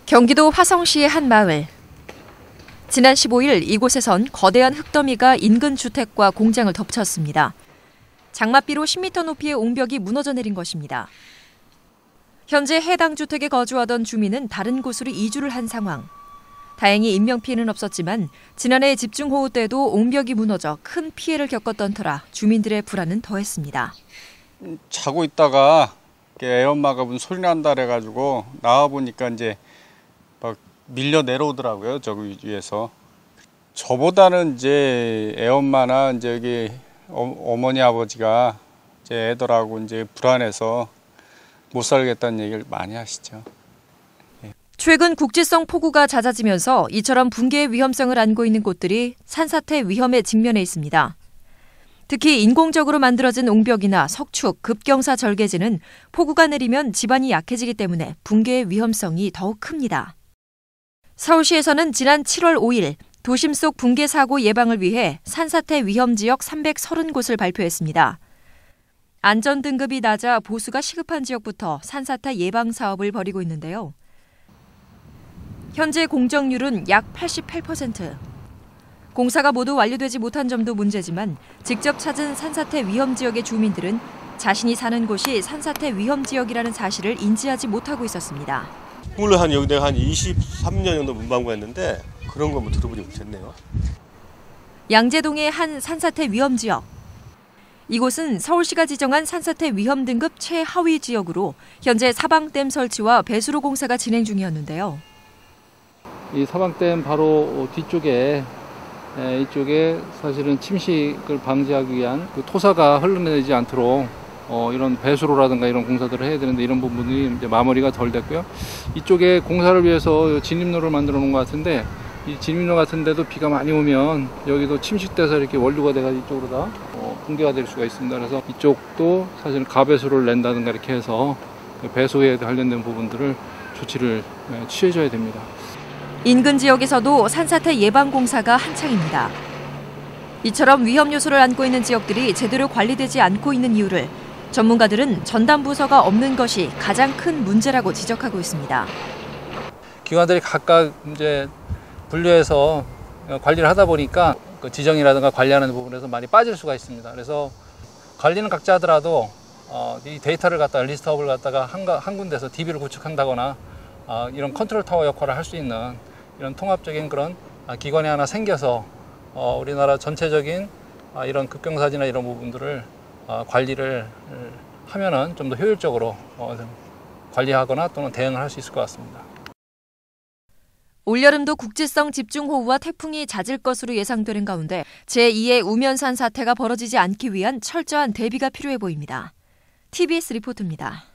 경기도 화성시의 한 마을. 지난 15일 이곳에선 거대한 흙더미가 인근 주택과 공장을 덮쳤습니다. 장맛비로 10m 높이의 옹벽이 무너져 내린 것입니다. 현재 해당 주택에 거주하던 주민은 다른 곳으로 이주를 한 상황. 다행히 인명피해는 없었지만 지난해 집중호우 때도 옹벽이 무너져 큰 피해를 겪었던 터라 주민들의 불안은 더했습니다. 자고 있다가 애엄마가 무슨 소리 난다 그래가지고 나와보니까 이제 막 밀려 내려오더라고요. 저기 위에서. 저보다는 이제 애엄마나 이제 여기 어머니 아버지가 이제 애들하고 이제 불안해서 못 살겠다는 얘기를 많이 하시죠. 최근 국지성 폭우가 잦아지면서 이처럼 붕괴의 위험성을 안고 있는 곳들이 산사태 위험에 직면해 있습니다. 특히 인공적으로 만들어진 옹벽이나 석축, 급경사 절개지는 폭우가 내리면 지반이 약해지기 때문에 붕괴의 위험성이 더욱 큽니다. 서울시에서는 지난 7월 5일 도심 속 붕괴 사고 예방을 위해 산사태 위험 지역 330곳을 발표했습니다. 안전 등급이 낮아 보수가 시급한 지역부터 산사태 예방 사업을 벌이고 있는데요. 현재 공정률은 약 88%. 공사가 모두 완료되지 못한 점도 문제지만 직접 찾은 산사태 위험 지역의 주민들은 자신이 사는 곳이 산사태 위험 지역이라는 사실을 인지하지 못하고 있었습니다. 물론 내가 한 23년 정도 문방구했는데 그런 거 뭐 들어보지 못했네요. 양재동의 한 산사태 위험 지역. 이곳은 서울시가 지정한 산사태 위험 등급 최하위 지역으로 현재 사방댐 설치와 배수로 공사가 진행 중이었는데요. 이 사방댐 바로 뒤쪽에 이쪽에 사실은 침식을 방지하기 위한 그 토사가 흘러내리지 않도록 이런 배수로라든가 이런 공사들을 해야 되는데 이런 부분이 이제 마무리가 덜 됐고요. 이쪽에 공사를 위해서 진입로를 만들어 놓은 것 같은데 이 진입로 같은 데도 비가 많이 오면 여기도 침식돼서 이렇게 원류가 돼가지고 이쪽으로 다 붕괴가 될 수가 있습니다. 그래서 이쪽도 사실은 가배수를 낸다든가 이렇게 해서 배수에 관련된 부분들을 조치를 취해줘야 됩니다. 인근 지역에서도 산사태 예방 공사가 한창입니다. 이처럼 위험 요소를 안고 있는 지역들이 제대로 관리되지 않고 있는 이유를 전문가들은 전담 부서가 없는 것이 가장 큰 문제라고 지적하고 있습니다. 기관들이 각각 이제 분류해서 관리를 하다 보니까 그 지정이라든가 관리하는 부분에서 많이 빠질 수가 있습니다. 그래서 관리는 각자 하더라도 이 데이터를 갖다가 리스트업을 갖다가 한 군데서 DB를 구축한다거나 이런 컨트롤 타워 역할을 할 수 있는 이런 통합적인 그런 기관이 하나 생겨서 우리나라 전체적인 이런 급경사지나 이런 부분들을 관리를 하면은 좀 더 효율적으로 관리하거나 또는 대응을 할 수 있을 것 같습니다. 올여름도 국지성 집중호우와 태풍이 잦을 것으로 예상되는 가운데 제2의 우면산 사태가 벌어지지 않기 위한 철저한 대비가 필요해 보입니다. TBS 리포트입니다.